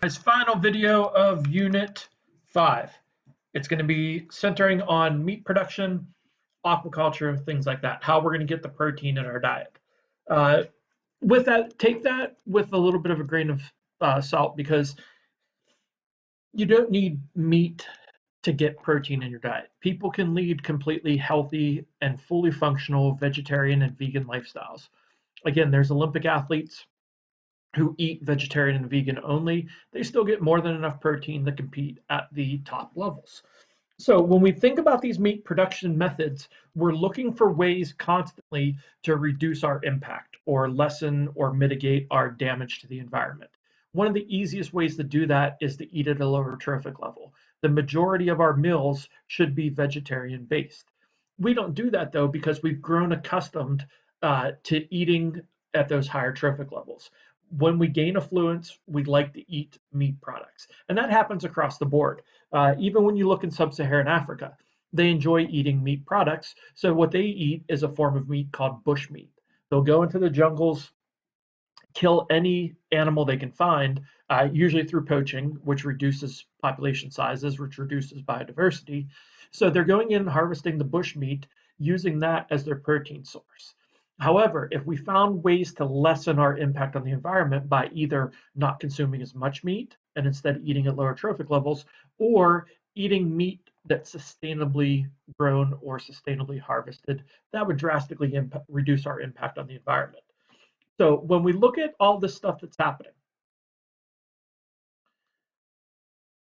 Guys, final video of Unit 5. It's going to be centering on meat production, aquaculture, things like that, how we're going to get the protein in our diet. Uh, with that, take that with a little bit of a grain of salt because you don't need meat to get protein in your diet. People can lead completely healthy and fully functional vegetarian and vegan lifestyles. Again, there's Olympic athletes who eat vegetarian and vegan only. They still get more than enough protein to compete at the top levels. So when we think about these meat production methods, we're looking for ways constantly to reduce our impact or lessen or mitigate our damage to the environment. One of the easiest ways to do that is to eat at a lower trophic level. The majority of our meals should be vegetarian based. We don't do that though because we've grown accustomed to eating at those higher trophic levels. When we gain affluence, we like to eat meat products, and that happens across the board. Even when you look in sub-Saharan Africa, they enjoy eating meat products. So what they eat is a form of meat called bush meat. They'll go into the jungles, kill any animal they can find, usually through poaching, which reduces population sizes, which reduces biodiversity. So they're going in and harvesting the bush meat, using that as their protein source. However, if we found ways to lessen our impact on the environment by either not consuming as much meat and instead eating at lower trophic levels, or eating meat that's sustainably grown or sustainably harvested, that would drastically reduce our impact on the environment. So when we look at all this stuff that's happening,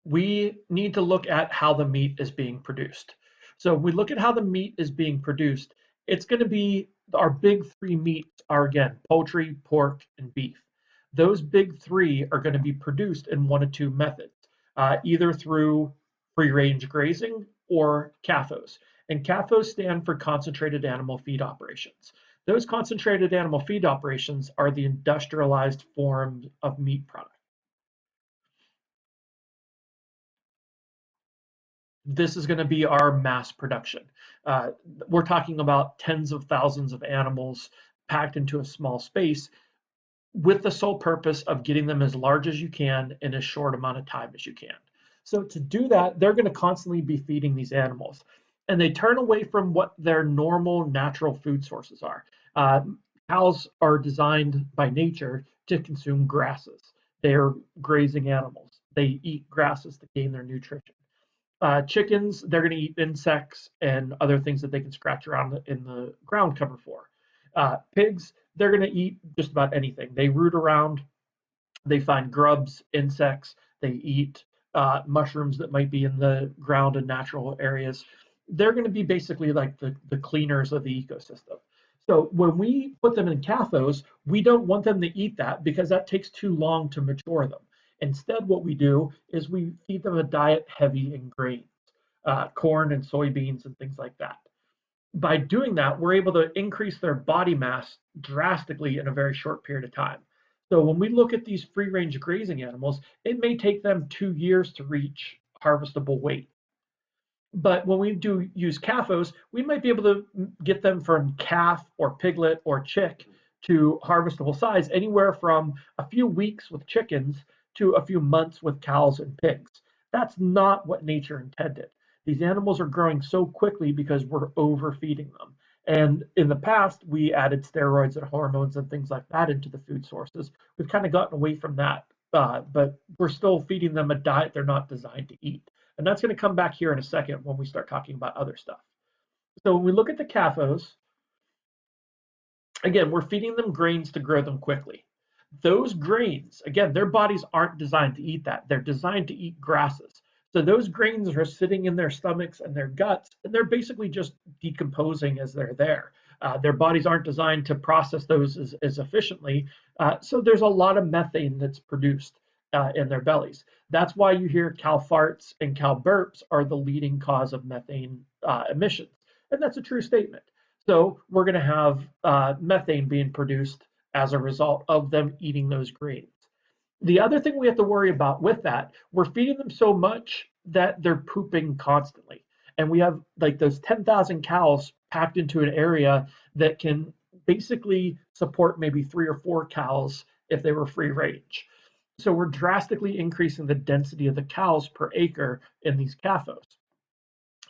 we need to look at how the meat is being produced. So when we look at how the meat is being produced, it's going to be our big three meats are again poultry, pork, and beef. Those big three are going to be produced in one of two methods, either through free range grazing or CAFOs. And CAFOs stand for concentrated animal feed operations. Those concentrated animal feed operations are the industrialized forms of meat product. This is going to be our mass production. Uh, we're talking about tens of thousands of animals packed into a small space with the sole purpose of getting them as large as you can in as short amount of time as you can. So to do that, they're going to constantly be feeding these animals, and they turn away from what their normal natural food sources are. Uh, Cows are designed by nature to consume grasses. They are grazing animals. They eat grasses to gain their nutrition. Chickens, they're going to eat insects and other things that they can scratch around in the ground cover for. Pigs, they're going to eat just about anything. They root around, they find grubs, insects, they eat mushrooms that might be in the ground in natural areas. They're going to be basically like the cleaners of the ecosystem. So when we put them in CAFOs, we don't want them to eat that because that takes too long to mature them. Instead, what we do is we feed them a diet heavy in grains, corn and soybeans and things like that. By doing that, we're able to increase their body mass drastically in a very short period of time. So when we look at these free range grazing animals, it may take them 2 years to reach harvestable weight. But when we do use CAFOs, we might be able to get them from calf or piglet or chick to harvestable size anywhere from a few weeks with chickens to a few months with cows and pigs. That's not what nature intended. These animals are growing so quickly because we're overfeeding them. And in the past, we added steroids and hormones and things like that into the food sources. We've kind of gotten away from that, but we're still feeding them a diet they're not designed to eat. And that's going to come back here in a second when we start talking about other stuff. So when we look at the CAFOs, again, we're feeding them grains to grow them quickly. Those grains, again, their bodies aren't designed to eat that. They're designed to eat grasses. So those grains are sitting in their stomachs and their guts, and they're basically just decomposing as they're there. Their bodies aren't designed to process those as efficiently. So there's a lot of methane that's produced in their bellies. That's why you hear cow farts and cow burps are the leading cause of methane emissions. And that's a true statement. So we're going to have methane being produced as a result of them eating those grains. The other thing we have to worry about with that, we're feeding them so much that they're pooping constantly. And we have like those 10,000 cows packed into an area that can basically support maybe 3 or 4 cows if they were free range. So we're drastically increasing the density of the cows per acre in these CAFOs.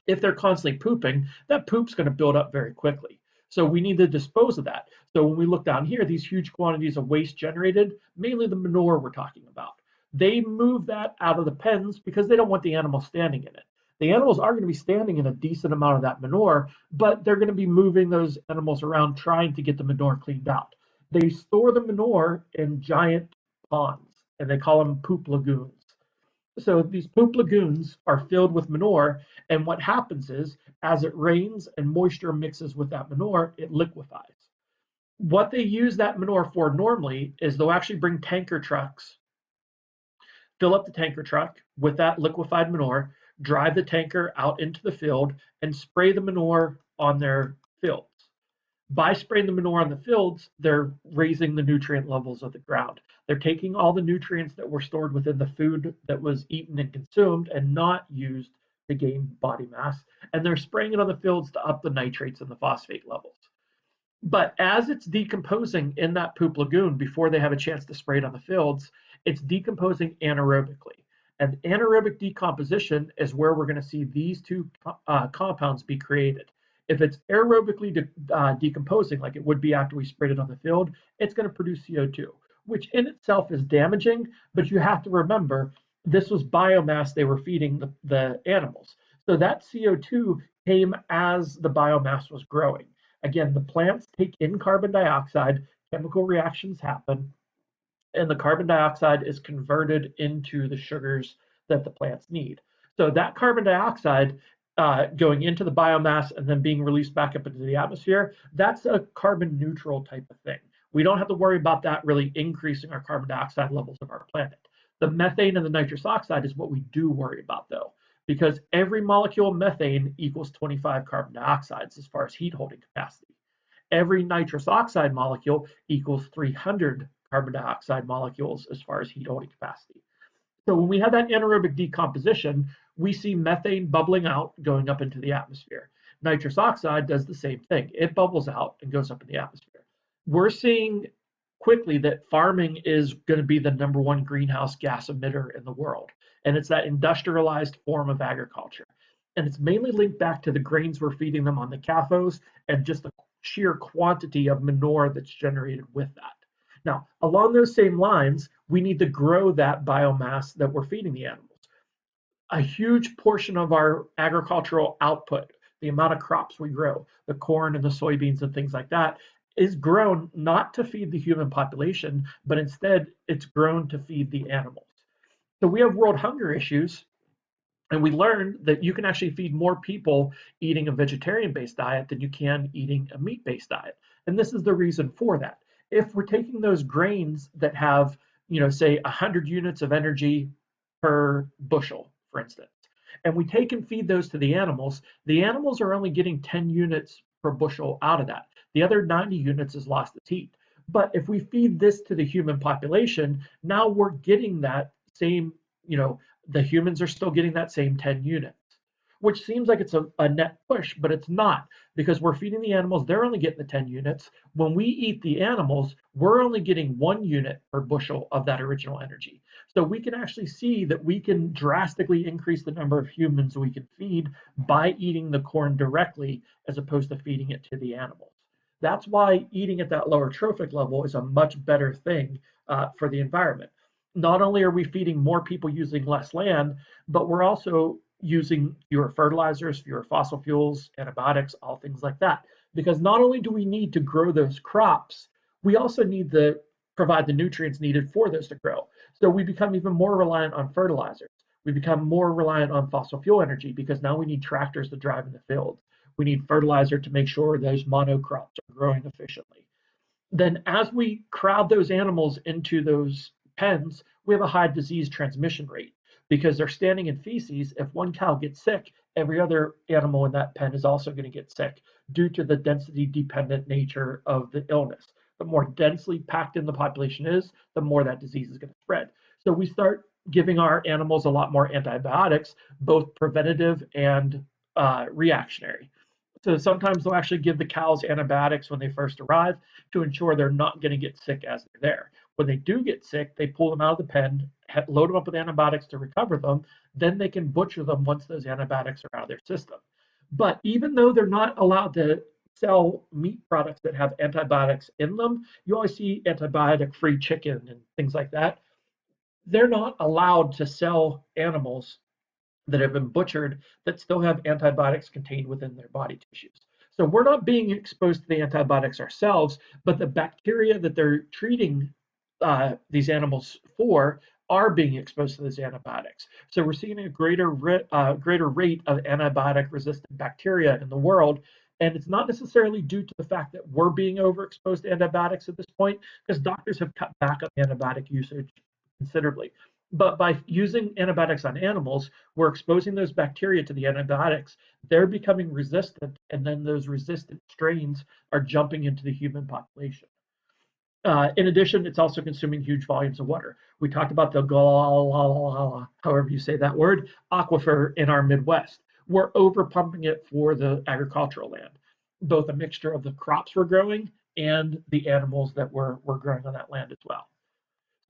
If they're constantly pooping, that poop's going to build up very quickly. So we need to dispose of that. So when we look down here, these huge quantities of waste generated, mainly the manure we're talking about, they move that out of the pens because they don't want the animals standing in it. The animals are going to be standing in a decent amount of that manure, but they're going to be moving those animals around trying to get the manure cleaned out. They store the manure in giant ponds, and they call them poop lagoons. So these poop lagoons are filled with manure, and what happens is, as it rains and moisture mixes with that manure, it liquefies. What they use that manure for normally is they'll actually bring tanker trucks, fill up the tanker truck with that liquefied manure, drive the tanker out into the field, and spray the manure on their fields. By spraying the manure on the fields, they're raising the nutrient levels of the ground. They're taking all the nutrients that were stored within the food that was eaten and consumed and not used to gain body mass, and they're spraying it on the fields to up the nitrates and the phosphate levels. But as it's decomposing in that poop lagoon before they have a chance to spray it on the fields, it's decomposing anaerobically. And anaerobic decomposition is where we're going to see these two compounds be created. If it's aerobically decomposing, like it would be after we sprayed it on the field, it's going to produce CO2, which in itself is damaging. But you have to remember, this was biomass they were feeding the animals. So that CO2 came as the biomass was growing. Again, the plants take in carbon dioxide, chemical reactions happen, and the carbon dioxide is converted into the sugars that the plants need. So that carbon dioxide going into the biomass and then being released back up into the atmosphere, that's a carbon neutral type of thing. We don't have to worry about that really increasing our carbon dioxide levels of our planet. The methane and the nitrous oxide is what we do worry about though, because every molecule of methane equals 25 carbon dioxides as far as heat holding capacity. Every nitrous oxide molecule equals 300 carbon dioxide molecules as far as heat holding capacity. So when we have that anaerobic decomposition, we see methane bubbling out, going up into the atmosphere. Nitrous oxide does the same thing. It bubbles out and goes up in the atmosphere. We're seeing quickly that farming is going to be the #1 greenhouse gas emitter in the world. And it's that industrialized form of agriculture. And it's mainly linked back to the grains we're feeding them on the CAFOs and just the sheer quantity of manure that's generated with that. Now, along those same lines, we need to grow that biomass that we're feeding the animals. A huge portion of our agricultural output, the amount of crops we grow, the corn and the soybeans and things like that, is grown not to feed the human population, but instead it's grown to feed the animals. So we have world hunger issues, and we learned that you can actually feed more people eating a vegetarian-based diet than you can eating a meat-based diet. And this is the reason for that. If we're taking those grains that have, say 100 units of energy per bushel, for instance, and we take and feed those to the animals are only getting 10 units per bushel out of that. The other 90 units is lost as heat. But if we feed this to the human population, now we're getting that same, the humans are still getting that same 10 units, which seems like it's a net push, but it's not, because we're feeding the animals, they're only getting the 10 units. When we eat the animals, we're only getting 1 unit per bushel of that original energy. So we can actually see that we can drastically increase the number of humans we can feed by eating the corn directly as opposed to feeding it to the animals. That's why eating at that lower trophic level is a much better thing for the environment. Not only are we feeding more people using less land, but we're also using fewer fertilizers, fewer fossil fuels, antibiotics, all things like that. Because not only do we need to grow those crops, we also need to provide the nutrients needed for those to grow. So we become even more reliant on fertilizers. We become more reliant on fossil fuel energy because now we need tractors to drive in the fields. We need fertilizer to make sure those monocrops are growing efficiently. Then as we crowd those animals into those pens, we have a high disease transmission rate because they're standing in feces. If one cow gets sick, every other animal in that pen is also going to get sick due to the density dependent nature of the illness. The more densely packed in the population is, the more that disease is going to spread. So we start giving our animals a lot more antibiotics, both preventative and reactionary. So sometimes they'll actually give the cows antibiotics when they first arrive to ensure they're not going to get sick as they're there. When they do get sick, they pull them out of the pen, load them up with antibiotics to recover them. Then they can butcher them once those antibiotics are out of their system. But even though they're not allowed to sell meat products that have antibiotics in them, you always see antibiotic-free chicken and things like that. They're not allowed to sell animals that have been butchered that still have antibiotics contained within their body tissues. So we're not being exposed to the antibiotics ourselves, but the bacteria that they're treating these animals for are being exposed to those antibiotics. So we're seeing a greater rate of antibiotic-resistant bacteria in the world. And it's not necessarily due to the fact that we're being overexposed to antibiotics at this point, because doctors have cut back on antibiotic usage considerably. But by using antibiotics on animals, we're exposing those bacteria to the antibiotics. They're becoming resistant, and then those resistant strains are jumping into the human population. In addition, it's also consuming huge volumes of water. We talked about the however you say that word, aquifer in our Midwest. We're over pumping it for the agricultural land, both a mixture of the crops we're growing and the animals that we're growing on that land as well.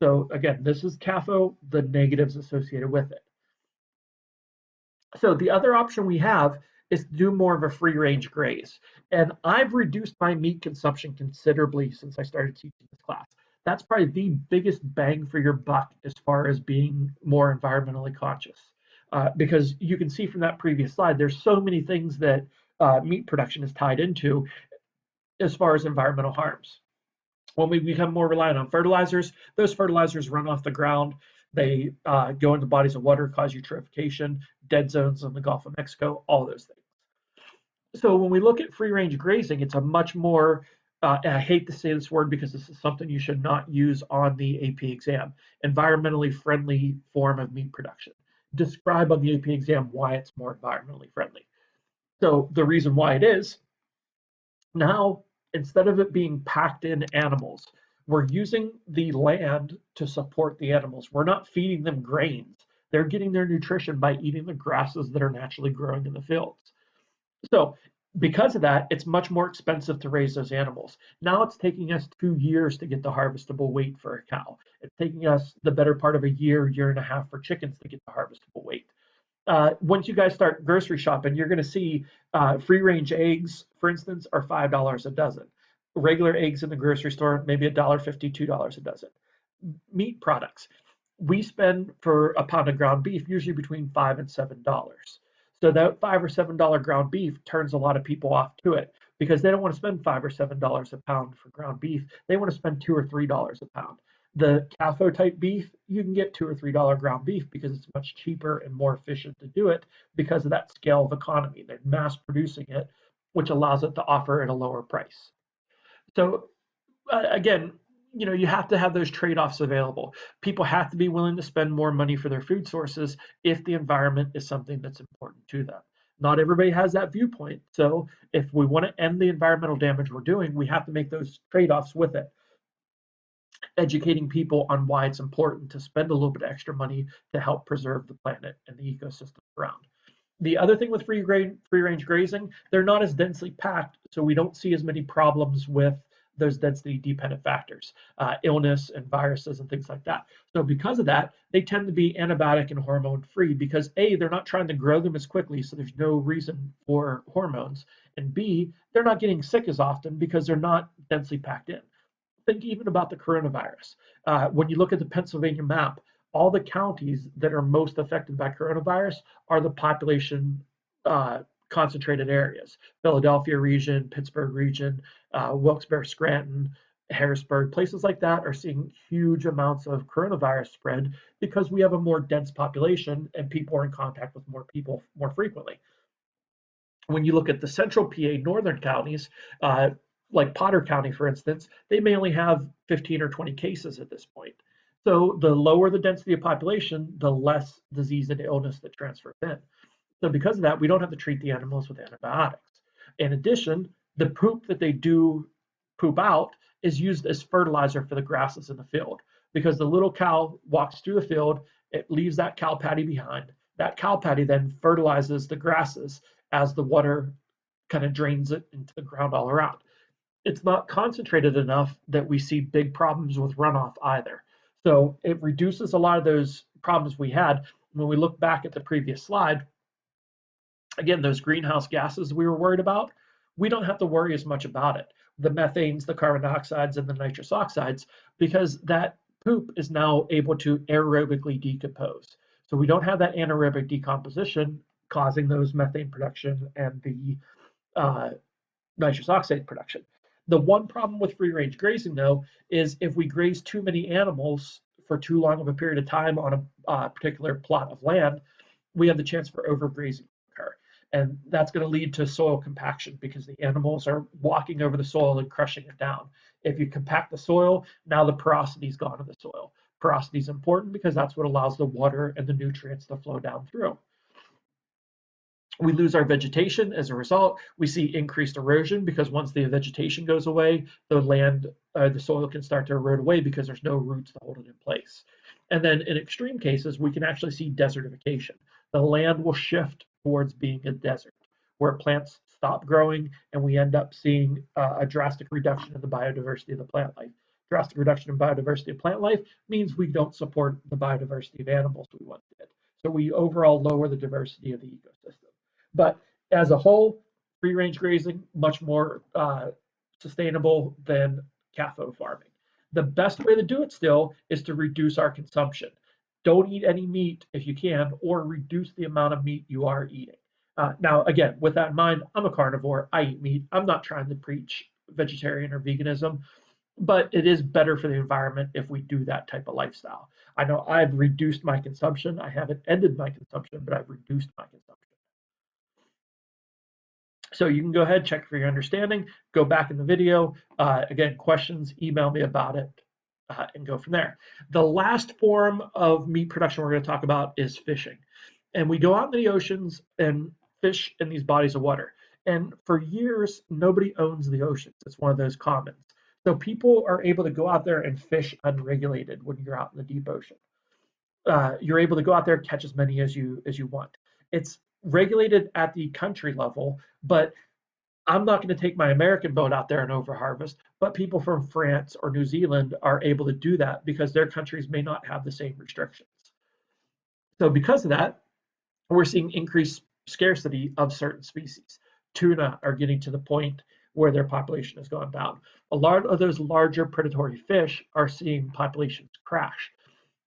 So again, this is CAFO, the negatives associated with it. So the other option we have is to do more of a free range graze. And I've reduced my meat consumption considerably since I started teaching this class. That's probably the biggest bang for your buck as far as being more environmentally conscious. Because you can see from that previous slide, there's so many things that meat production is tied into as far as environmental harms. When we become more reliant on fertilizers, those fertilizers run off the ground. They go into bodies of water, cause eutrophication, dead zones in the Gulf of Mexico, all those things. So when we look at free range grazing, it's a much more, and I hate to say this word because this is something you should not use on the AP exam, environmentally friendly form of meat production. Describe on the AP exam why it's more environmentally friendly. So the reason why it is, now instead of it being packed in animals, we're using the land to support the animals. We're not feeding them grains. They're getting their nutrition by eating the grasses that are naturally growing in the fields. So because of that, it's much more expensive to raise those animals. Now it's taking us 2 years to get the harvestable weight for a cow. It's taking us the better part of a year, year and a half for chickens to get the harvestable weight. Once you guys start grocery shopping, you're going to see free range eggs, for instance, are $5 a dozen. Regular eggs in the grocery store, maybe $1.50, $2 a dozen. Meat products, we spend for a pound of ground beef usually between $5 and $7. So that $5 or $7 ground beef turns a lot of people off to it because they don't want to spend $5 or $7 a pound for ground beef. They want to spend $2 or $3 a pound. The CAFO type beef, you can get $2 or $3 ground beef because it's much cheaper and more efficient to do it because of that scale of economy. They're mass producing it, which allows it to offer at a lower price. So again, you have to have those trade-offs available. People have to be willing to spend more money for their food sources if the environment is something that's important to them. Not everybody has that viewpoint. So if we want to end the environmental damage we're doing, we have to make those trade-offs with it. Educating people on why it's important to spend a little bit extra money to help preserve the planet and the ecosystem around. The other thing with free range grazing, they're not as densely packed, so we don't see as many problems with those density dependent factors, illness and viruses and things like that. So because of that, they tend to be antibiotic and hormone free because A, they're not trying to grow them as quickly, so there's no reason for hormones, and B, they're not getting sick as often because they're not densely packed in. Think even about the coronavirus. When you look at the Pennsylvania map, all the counties that are most affected by coronavirus are the population concentrated areas. Philadelphia region, Pittsburgh region, Wilkes-Barre, Scranton, Harrisburg, places like that are seeing huge amounts of coronavirus spread because we have a more dense population and people are in contact with more people more frequently. When you look at the central PA northern counties, like Potter County, for instance, they may only have 15 or 20 cases at this point. So the lower the density of population, the less disease and illness that transfers in. So because of that, we don't have to treat the animals with antibiotics. In addition, the poop that they do poop out is used as fertilizer for the grasses in the field because the little cow walks through the field, it leaves that cow patty behind. That cow patty then fertilizes the grasses as the water kind of drains it into the ground all around. it's not concentrated enough that we see big problems with runoff either. So it reduces a lot of those problems we had. When we look back at the previous slide, again, those greenhouse gases we were worried about, we don't have to worry as much about it. The methanes, the carbon dioxides, and the nitrous oxides, because that poop is now able to aerobically decompose. So we don't have that anaerobic decomposition causing those methane production and the uh, nitrous oxide production. The one problem with free range grazing, though, is if we graze too many animals for too long of a period of time on a particular plot of land, we have the chance for overgrazing to occur. And that's going to lead to soil compaction because the animals are walking over the soil and crushing it down. If you compact the soil, now the porosity is gone in the soil. Porosity is important because that's what allows the water and the nutrients to flow down through. We lose our vegetation as a result. We see increased erosion because once the vegetation goes away, the soil can start to erode away because there's no roots to hold it in place. And then in extreme cases, we can actually see desertification. The land will shift towards being a desert where plants stop growing and we end up seeing a drastic reduction in the biodiversity of the plant life. Drastic reduction in biodiversity of plant life means we don't support the biodiversity of animals we once did. So we overall lower the diversity of the ecosystem. But as a whole, free range grazing, much more sustainable than CAFO farming. The best way to do it still is to reduce our consumption. Don't eat any meat if you can, or reduce the amount of meat you are eating. Now, again, with that in mind, I'm a carnivore. I eat meat. I'm not trying to preach vegetarian or veganism, but it is better for the environment if we do that type of lifestyle. I know I've reduced my consumption. I haven't ended my consumption, but I've reduced my consumption. So you can go ahead, check for your understanding, go back in the video. Again, questions, email me about it, and go from there. The last form of meat production we're going to talk about is fishing. And we go out in the oceans and fish in these bodies of water. And for years, nobody owns the oceans. It's one of those commons. So people are able to go out there and fish unregulated when you're out in the deep ocean. You're able to go out there, catch as many as you want. It's regulated at the country level, but I'm not going to take my American boat out there and overharvest, but people from France or New Zealand are able to do that because their countries may not have the same restrictions. So because of that, we're seeing increased scarcity of certain species. Tuna are getting to the point where their population has gone down. A lot of those larger predatory fish are seeing populations crash.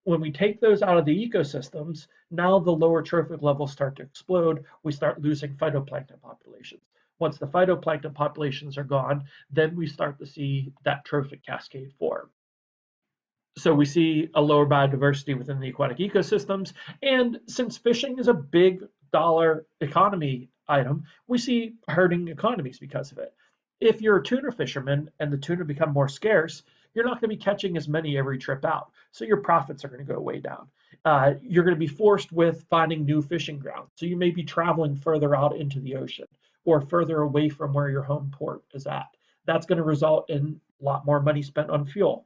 When we take those out of the ecosystems, now the lower trophic levels start to explode. We start losing phytoplankton populations. Once the phytoplankton populations are gone, then we start to see that trophic cascade form. So we see a lower biodiversity within the aquatic ecosystems. And since fishing is a big dollar economy item, we see hurting economies because of it. If you're a tuna fisherman and the tuna become more scarce, you're not going to be catching as many every trip out. So your profits are going to go way down. You're going to be forced with finding new fishing grounds. So you may be traveling further out into the ocean or further away from where your home port is at. That's going to result in a lot more money spent on fuel.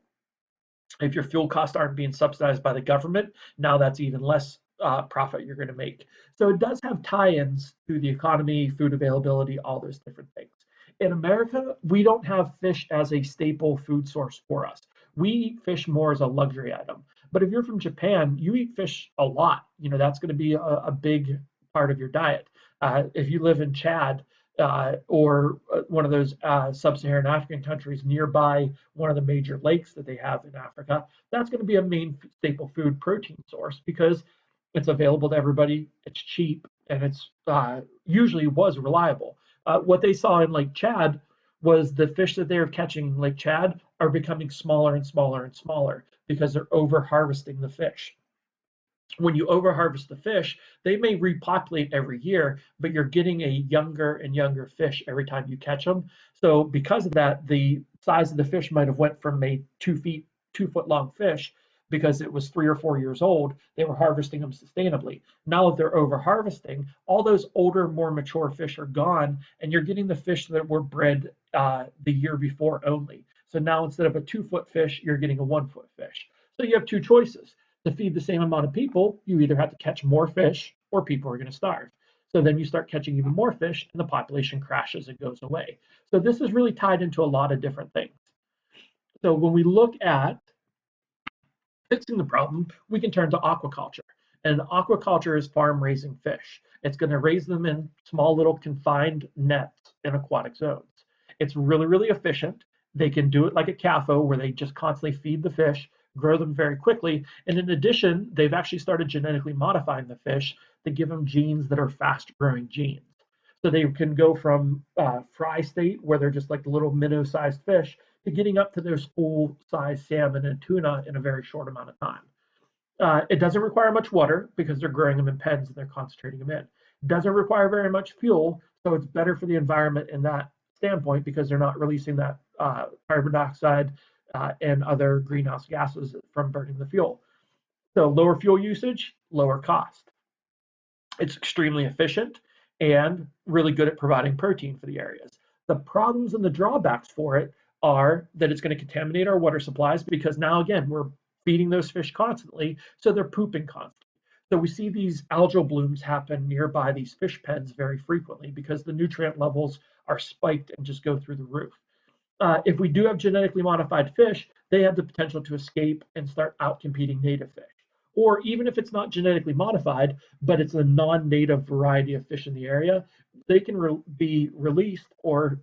If your fuel costs aren't being subsidized by the government, now that's even less profit you're going to make. So it does have tie-ins to the economy, food availability, all those different things. In America, we don't have fish as a staple food source for us. We eat fish more as a luxury item. But if you're from Japan, you eat fish a lot. That's going to be a big part of your diet. If you live in Chad, or one of those sub-Saharan African countries nearby one of the major lakes that they have in Africa, that's going to be a main staple food protein source because it's available to everybody, it's cheap, and it's usually was reliable. What they saw in Lake Chad was the fish that they were catching in Lake Chad are becoming smaller and smaller and smaller because they're over harvesting the fish. When you overharvest the fish, they may repopulate every year, but you're getting a younger and younger fish every time you catch them. So because of that, the size of the fish might have went from a 2 foot long fish because it was 3 or 4 years old. They were harvesting them sustainably. Now that they're over harvesting, all those older, more mature fish are gone, and you're getting the fish that were bred the year before only. So now instead of a 2 foot fish, you're getting a 1 foot fish. So you have two choices. To feed the same amount of people, you either have to catch more fish or people are going to starve. So then you start catching even more fish and the population crashes and goes away. So this is really tied into a lot of different things. So when we look at fixing the problem, we can turn to aquaculture. And aquaculture is farm raising fish. It's going to raise them in small little confined nets in aquatic zones. It's really, really efficient. They can do it like a CAFO where they just constantly feed the fish, grow them very quickly. And in addition, they've actually started genetically modifying the fish to give them genes that are fast growing genes. So they can go from fry state, where they're just like the little minnow sized fish, to getting up to those full size salmon and tuna in a very short amount of time. It doesn't require much water because they're growing them in pens and they're concentrating them in. It doesn't require very much fuel, so it's better for the environment in that standpoint because they're not releasing that carbon dioxide and other greenhouse gases from burning the fuel. So lower fuel usage, lower cost. It's extremely efficient and really good at providing protein for the areas. The problems and the drawbacks for it are that it's going to contaminate our water supplies because now, again, we're feeding those fish constantly, so they're pooping constantly. So we see these algal blooms happen nearby these fish pens very frequently because the nutrient levels are spiked and just go through the roof. If we do have genetically modified fish, they have the potential to escape and start outcompeting native fish. Or even if it's not genetically modified, but it's a non-native variety of fish in the area, they can be released or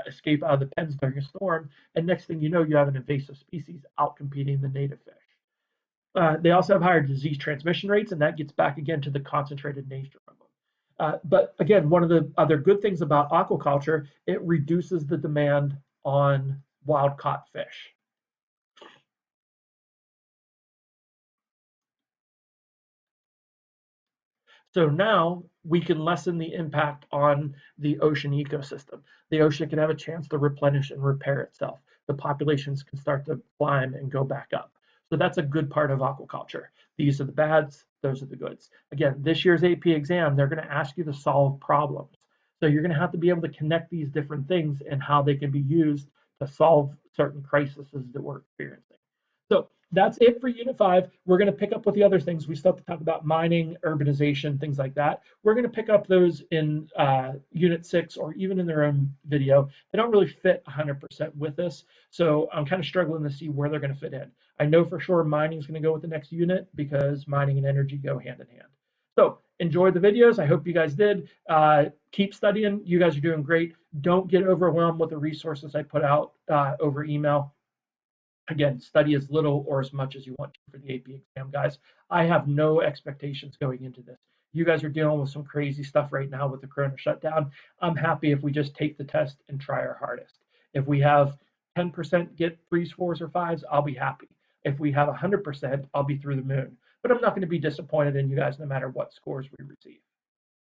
escape out of the pens during a storm. And next thing you know, you have an invasive species outcompeting the native fish. They also have higher disease transmission rates, and that gets back again to the concentrated nature of them. But again, one of the other good things about aquaculture, it reduces the demand on wild caught fish. So now we can lessen the impact on the ocean ecosystem. The ocean can have a chance to replenish and repair itself. The populations can start to climb and go back up. So that's a good part of aquaculture. These are the bads, those are the goods. Again, this year's AP exam, they're going to ask you to solve problems. So you're going to have to be able to connect these different things and how they can be used to solve certain crises that we're experiencing. So that's it for Unit 5. We're going to pick up with the other things. We still have to talk about mining, urbanization, things like that. We're going to pick up those in Unit 6 or even in their own video. They don't really fit 100% with this, so I'm kind of struggling to see where they're going to fit in. I know for sure mining is going to go with the next unit because mining and energy go hand in hand. So enjoy the videos. I hope you guys did. Keep studying. You guys are doing great. Don't get overwhelmed with the resources I put out over email. Again, study as little or as much as you want to for the AP exam, guys. I have no expectations going into this. You guys are dealing with some crazy stuff right now with the corona shutdown. I'm happy if we just take the test and try our hardest. If we have 10% get 3s, 4s, or 5s, I'll be happy. If we have 100%, I'll be through the moon. But I'm not going to be disappointed in you guys no matter what scores we receive.